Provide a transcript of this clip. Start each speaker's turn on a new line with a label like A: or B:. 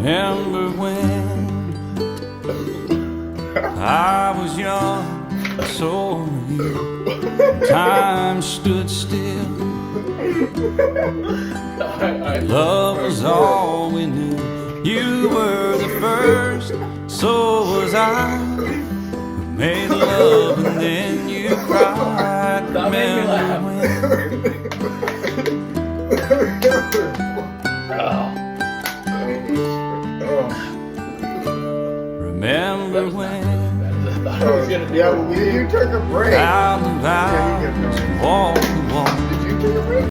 A: Remember when I was young, so were you. Time stood still. Love was all we knew. You were the first, so was I. We made love and then you cried. Remember when? Remember when?
B: Yeah, but you took a break.
A: Out the vows, walk the walk.
B: Did you take a break?